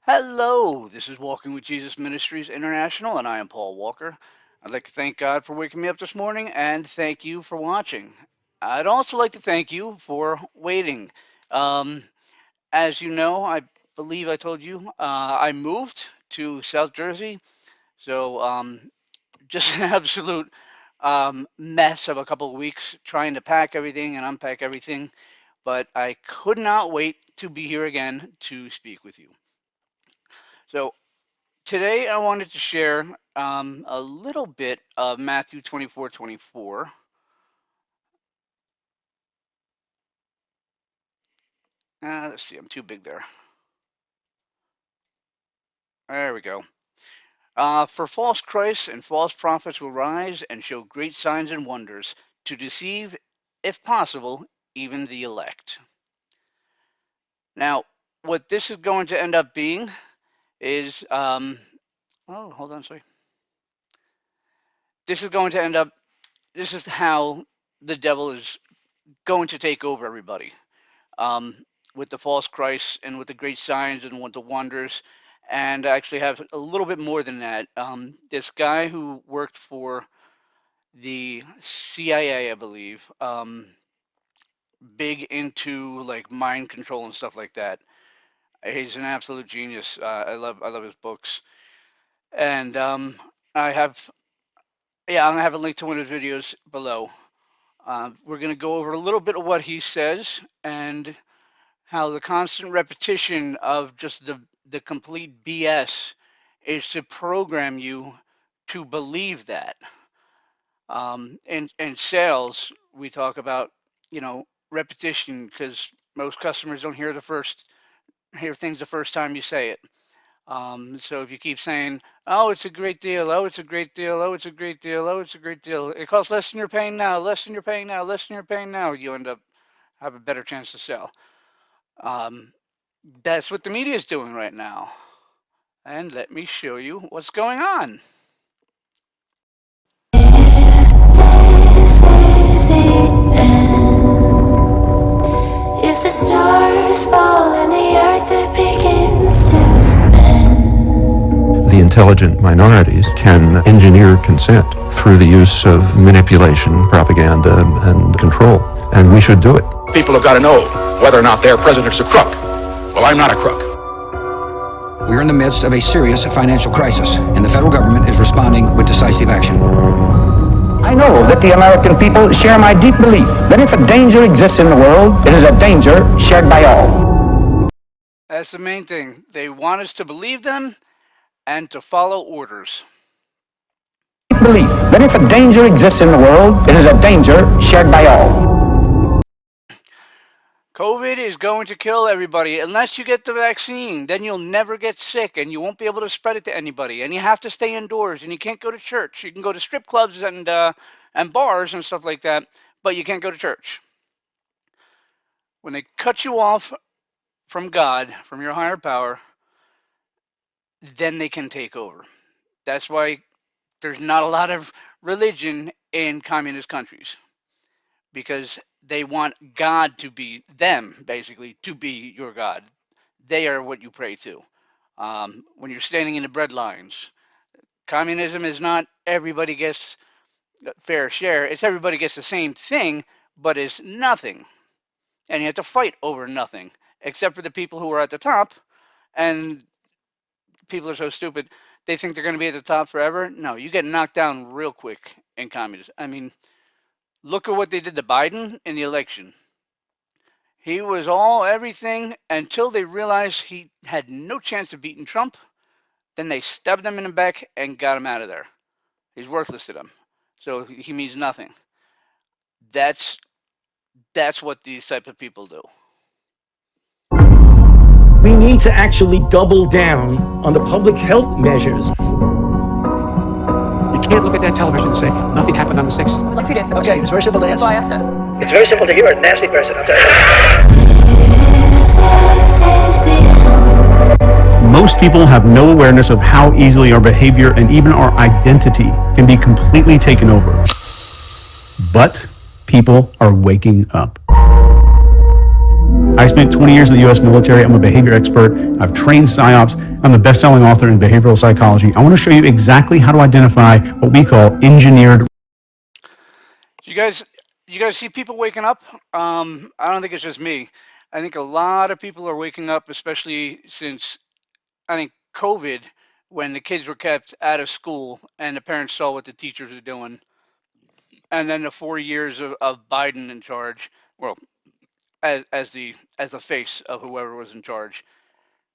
Hello, this is Walking with Jesus Ministries International, and I am Paul Walker. I'd like to thank God for waking me up this morning and thank you for watching. I'd also like to thank you for waiting. Um, as you know, I believe I told you, I moved to South Jersey, so just an absolute mess of a couple of weeks trying to pack everything and unpack everything, but I could not wait to be here again to speak with you. So, today, I wanted to share a little bit of Matthew 24:24. Let's see, I'm too big there. There we go. For false Christs and false prophets will rise and show great signs and wonders to deceive, if possible, even the elect. Now, what this is going to end up being is, oh, hold on, sorry. This is going to end up, this is how the devil is going to take over everybody. With the false Christ and with the great signs and with the wonders. And I actually have a little bit more than that. This guy who worked for the CIA, I believe, big into like mind control and stuff like that. He's an absolute genius. I love his books. And I have, yeah, I'm gonna have a link to one of his videos below. We're gonna go over a little bit of what he says and how the constant repetition of just the complete BS is to program you to believe that. In sales, we talk about repetition because most customers don't hear things the first time you say it. So if you keep saying, "Oh, it's a great deal. Oh, it's a great deal. Oh, it's a great deal. Oh, it's a great deal. It costs less than you're paying now. Less than you're paying now. Less than you're paying now," you end up have a better chance to sell. Um, that's what the media is doing right now. And let me show you what's going on. If the stars fall and the earth it begins to bend. The intelligent minorities can engineer consent through the use of manipulation, propaganda, and control. And we should do it. People have got to know whether or not their president's a crook. Well, I'm not a crook. We're in the midst of a serious financial crisis, and the federal government is responding with decisive action. I know that the American people share my deep belief that if a danger exists in the world, it is a danger shared by all. That's the main thing. They want us to believe them and to follow orders. Belief that if a danger exists in the world, it is a danger shared by all. COVID is going to kill everybody unless you get the vaccine. Then you'll never get sick and you won't be able to spread it to anybody. And you have to stay indoors and you can't go to church. You can go to strip clubs and bars and stuff like that, but you can't go to church. When they cut you off from God, from your higher power, then they can take over. That's why there's not a lot of religion in communist countries, because they want God to be them, basically, to be your God. They are what you pray to. When you're standing in the bread lines, communism is not everybody gets fair share. It's everybody gets the same thing, but it's nothing. And you have to fight over nothing, except for the people who are at the top. And people are so stupid, they think they're going to be at the top forever. No, you get knocked down real quick in communism. I mean, look at what they did to Biden in the election. He was all everything until they realized he had no chance of beating Trump. Then they stabbed him in the back and got him out of there. He's worthless to them. So he means nothing. That's what these type of people do. We need to actually double down on the public health measures. You can't look at that television and say, nothing happened on the 6th. I'd like for you to answer the question. Okay, it's very simple to answer. That's why I asked her. It's very simple to hear. A nasty person, I'll tell you. Most people have no awareness of how easily our behavior and even our identity can be completely taken over. But people are waking up. I spent 20 years in the U.S. military. I'm a behavior expert. I've trained psyops. I'm the best-selling author in behavioral psychology. I want to show you exactly how to identify what we call engineered. You guys, you guys see people waking up? I don't think it's just me. I think a lot of people are waking up, especially since I think COVID, when the kids were kept out of school and the parents saw what the teachers were doing, and then the 4 years of Biden in charge. Well, as the face of whoever was in charge,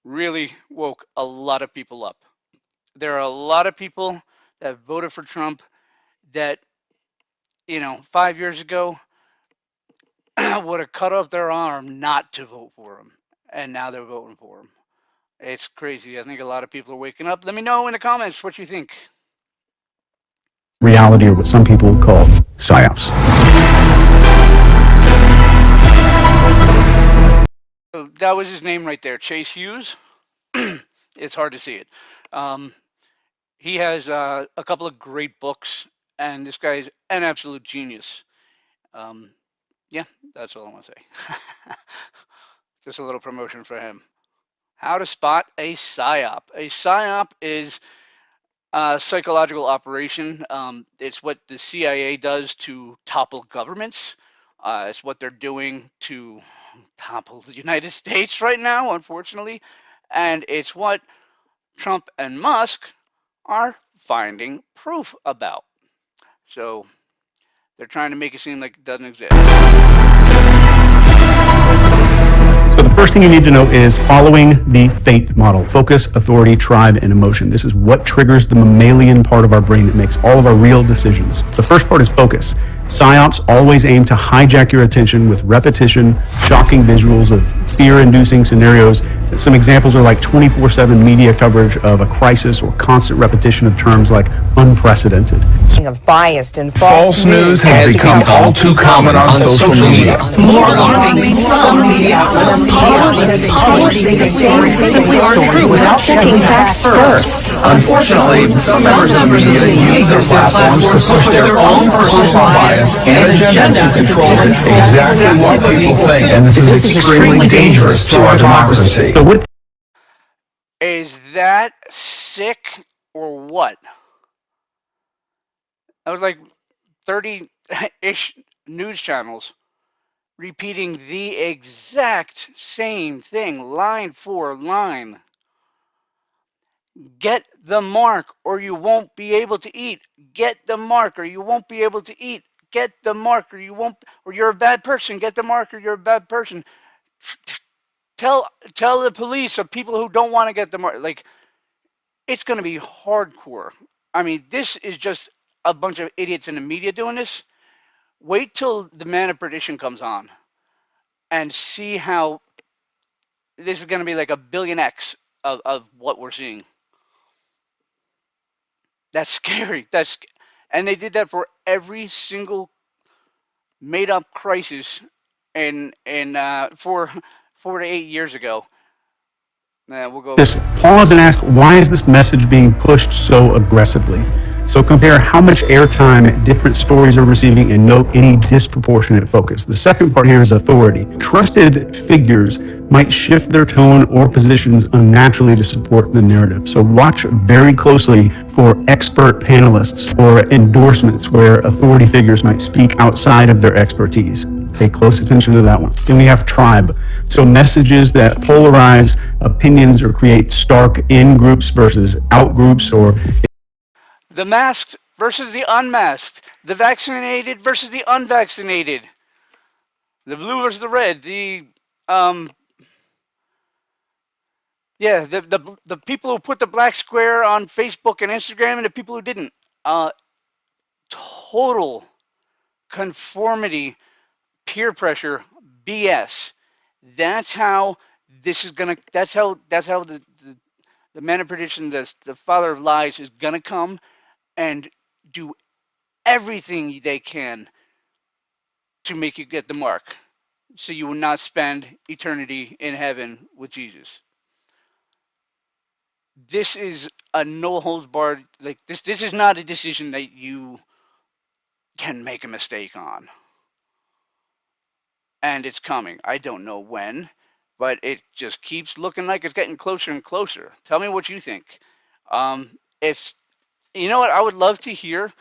really woke a lot of people up. There are a lot of people that voted for Trump that 5 years ago would have cut off their arm not to vote for him, and now they're voting for him. It's crazy. I think a lot of people are waking up. Let me know in the comments what you think. Reality, or what some people would call psyops. So that was his name right there, Chase Hughes. It's hard to see it. He has a couple of great books, and this guy is an absolute genius. Yeah, that's all I want to say. Just a little promotion for him. How to spot a psyop. A psyop is a psychological operation. It's what the CIA does to topple governments. It's what they're doing to topple the United States right now, unfortunately. And it's what Trump and Musk are finding proof about. So they're trying to make it seem like it doesn't exist. So the first thing you need to know is following the FATE model: focus, authority, tribe, and emotion. This is what triggers the mammalian part of our brain that makes all of our real decisions. The first part is focus. Psyops always aim to hijack your attention with repetition, shocking visuals of fear-inducing scenarios. Some examples are like 24/7 media coverage of a crisis, or constant repetition of terms like unprecedented. Of biased and false news has become all too common on social media. More alarming, some media outlets publish things that simply aren't true without checking facts first. Unfortunately, some members of the media use their platforms to push their own personal bias and agenda to control exactly what people think, and this is extremely dangerous to our democracy. Is that sick or what? That was like 30-ish news channels repeating the exact same thing, line for line. Get the mark or you won't be able to eat. Get the mark or you won't be able to eat. Get the mark or you won't, or you're a bad person. Get the mark or you're a bad person. Tell the police of people who don't want to get the mark. Like, it's going to be hardcore. I mean, this is just a bunch of idiots in the media doing this. Wait till the man of perdition comes on and see how this is going to be like a billion X of what we're seeing. That's scary. And they did that for every single made up crisis in 4 to 8 years ago. We'll go. Just pause and ask, why is this message being pushed so aggressively? So compare how much airtime different stories are receiving and note any disproportionate focus. The second part here is authority. Trusted figures might shift their tone or positions unnaturally to support the narrative. So watch very closely for expert panelists or endorsements where authority figures might speak outside of their expertise. Pay close attention to that one. Then we have tribe. So messages that polarize opinions or create stark in-groups versus out-groups, or the masked versus the unmasked, the vaccinated versus the unvaccinated, the blue versus the red, the people who put the black square on Facebook and Instagram and the people who didn't. Total conformity, peer pressure, BS. That's how this is gonna. That's how the man of perdition, the father of lies, is gonna come and do everything they can to make you get the mark, so you will not spend eternity in heaven with Jesus. This is a no holds barred. Like this is not a decision that you can make a mistake on. and it's coming. I don't know when, but it just keeps looking like it's getting closer and closer. Tell me what you think. If you know what, I would love to hear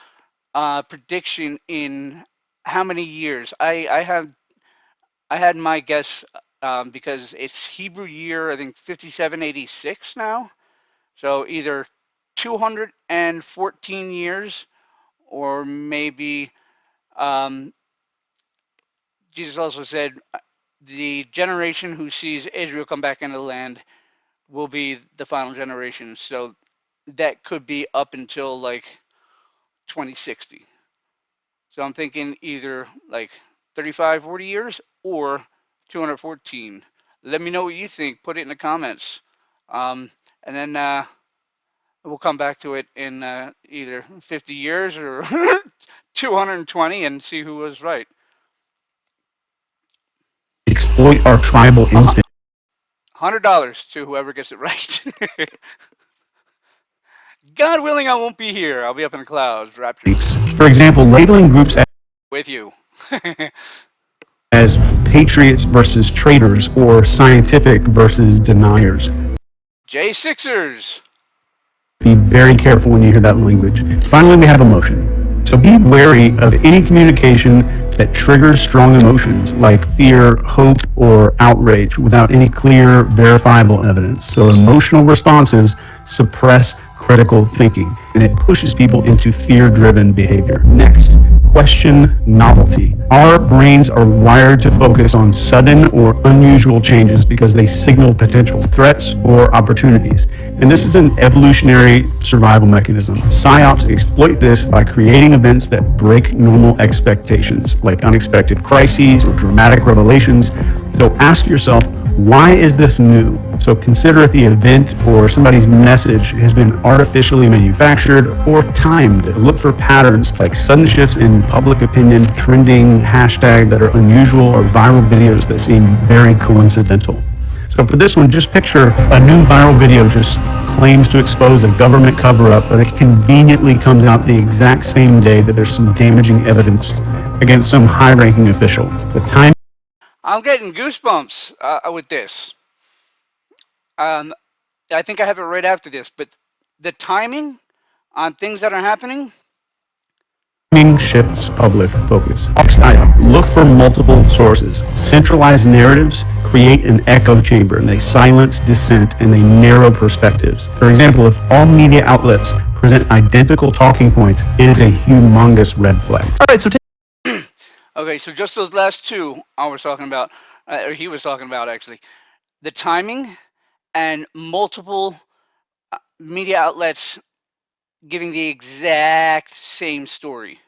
prediction in how many years. I had my guess because it's Hebrew year, I think 5786 now. So either 214 years or maybe um, Jesus also said the generation who sees Israel come back into the land will be the final generation. So that could be up until like 2060. So I'm thinking either like 35, 40 years or 214. Let me know what you think. Put it in the comments. And then we'll come back to it in either 50 years or 220 and see who was right. Exploit our tribal instinct. $100 to whoever gets it right. God willing, I won't be here. I'll be up in the clouds, raptures. For example, labeling groups With you. as patriots versus traitors or scientific versus deniers. J6ers. Be very careful when you hear that language. Finally, we have emotion. So be wary of any communication that triggers strong emotions like fear, hope, or outrage without any clear, verifiable evidence. So emotional responses suppress critical thinking, and it pushes people into fear-driven behavior. Next, question novelty. Our brains are wired to focus on sudden or unusual changes because they signal potential threats or opportunities. And this is an evolutionary survival mechanism. Psyops exploit this by creating events that break normal expectations, like unexpected crises or dramatic revelations. So ask yourself, why is this new? So consider if the event or somebody's message has been artificially manufactured or timed. Look for patterns like sudden shifts in public opinion, trending hashtag that are unusual, or viral videos that seem very coincidental. So for this one, just picture a new viral video just claims to expose a government cover-up, but it conveniently comes out the exact same day that there's some damaging evidence against some high-ranking official. The time I'm getting goosebumps with this. I think I have it right after this, but the timing on things that are happening. shifts public focus. Look for multiple sources. Centralized narratives create an echo chamber, and they silence dissent and they narrow perspectives. For example, if all media outlets present identical talking points, it is a humongous red flag. All right, so okay, so just those last two I was talking about, or he was talking about actually, the timing and multiple media outlets giving the exact same story.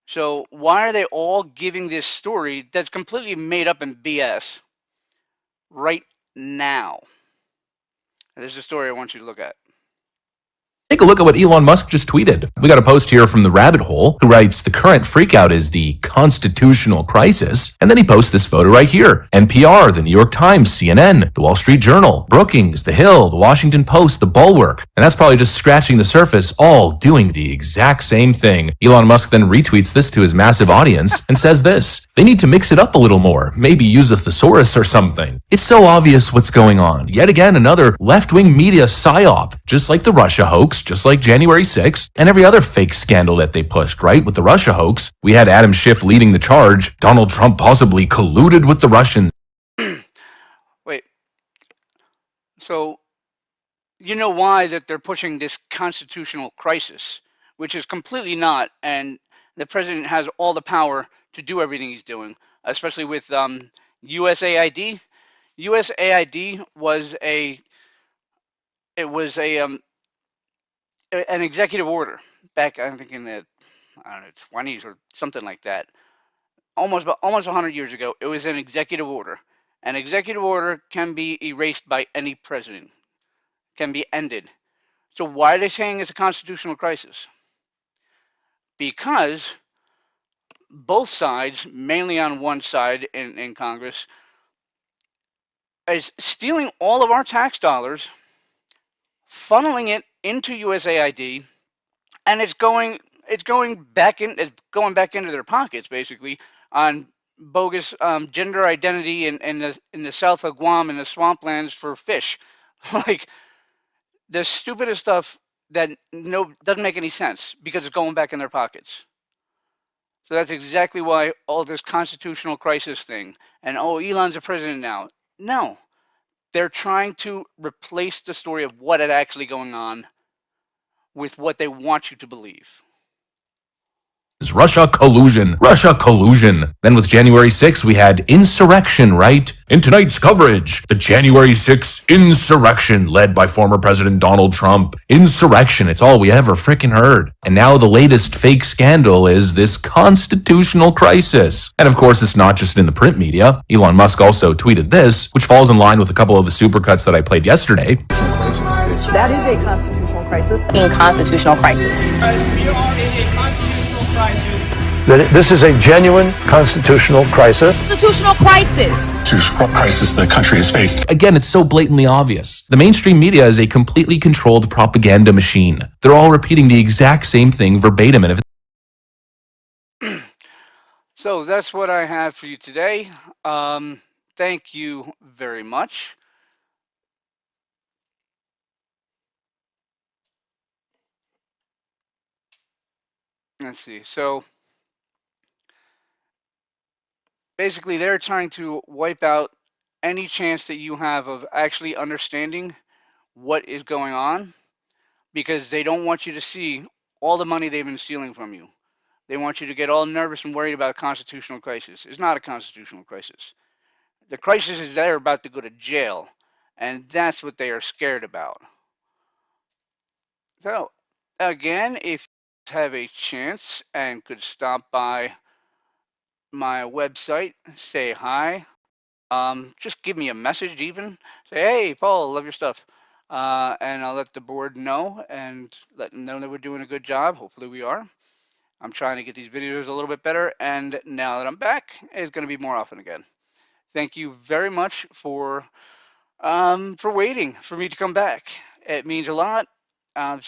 So why are they all giving this story that's completely made up in BS right now? There's a story I want you to look at. take a look at what Elon Musk just tweeted. We got a post here from the Rabbit Hole who writes, the current freakout is the constitutional crisis. And then he posts this photo right here. NPR, the New York Times, CNN, the Wall Street Journal, Brookings, The Hill, the Washington Post, the Bulwark. And that's probably just scratching the surface, all doing the exact same thing. Elon Musk then retweets this to his massive audience and says this: they need to mix it up a little more, maybe use a thesaurus or something. It's so obvious what's going on. Yet again, another left-wing media psyop, just like the Russia hoax, just like January 6th, and every other fake scandal that they pushed, right? With the Russia hoax, we had Adam Schiff leading the charge. Donald Trump possibly colluded with the Russians. Wait. So, you know why that they're pushing this constitutional crisis, which is completely not, and the president has all the power to do everything he's doing, especially with USAID. USAID was an executive order back, I think, in the, I don't know, 20s or something like that. Almost 100 years ago, it was an executive order. An executive order can be erased by any president, can be ended. So why are they saying it's a constitutional crisis? Because both sides, mainly on one side in Congress, is stealing all of our tax dollars, funneling it into USAID, and it's going back into their pockets basically on bogus gender identity in the south of Guam in the swamplands for fish. Like the stupidest stuff that no doesn't make any sense because it's going back in their pockets. So that's exactly why all this constitutional crisis thing and oh, Elon's the president now. No, they're trying to replace the story of what is actually going on with what they want you to believe. Russia collusion. Russia collusion. Then with January 6th, we had insurrection, right? In tonight's coverage, the January 6th insurrection led by former President Donald Trump. Insurrection, it's all we ever freaking heard. And now the latest fake scandal is this constitutional crisis. And of course, it's not just in the print media. Elon Musk also tweeted this, which falls in line with a couple of the supercuts that I played yesterday. That is a constitutional crisis. In constitutional crisis. We are in a constitutional crisis. That this is a genuine constitutional crisis. Constitutional crisis. Crisis the country has faced. Again, it's so blatantly obvious. The mainstream media is a completely controlled propaganda machine. They're all repeating the exact same thing verbatim. And if So that's what I have for you today. Thank you very much. Let's see. So basically, they're trying to wipe out any chance that you have of actually understanding what is going on because they don't want you to see all the money they've been stealing from you. They want you to get all nervous and worried about a constitutional crisis. It's not a constitutional crisis. The crisis is they're about to go to jail, and that's what they are scared about. So, again, if you have a chance and could stop by my website, say hi, just give me a message even. Say, hey, Paul, love your stuff. And I'll let the board know and let them know that we're doing a good job. Hopefully we are. I'm trying to get these videos a little bit better. And now that I'm back, it's going to be more often again. Thank you very much for waiting for me to come back. It means a lot. I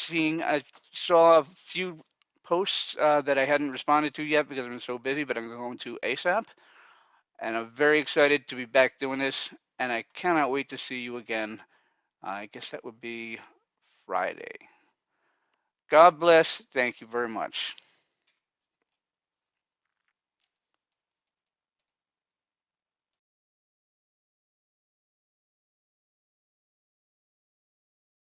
saw a few posts that I hadn't responded to yet because I've been so busy, but I'm going to ASAP. And I'm very excited to be back doing this, and I cannot wait to see you again. I guess that would be Friday. God bless. Thank you very much.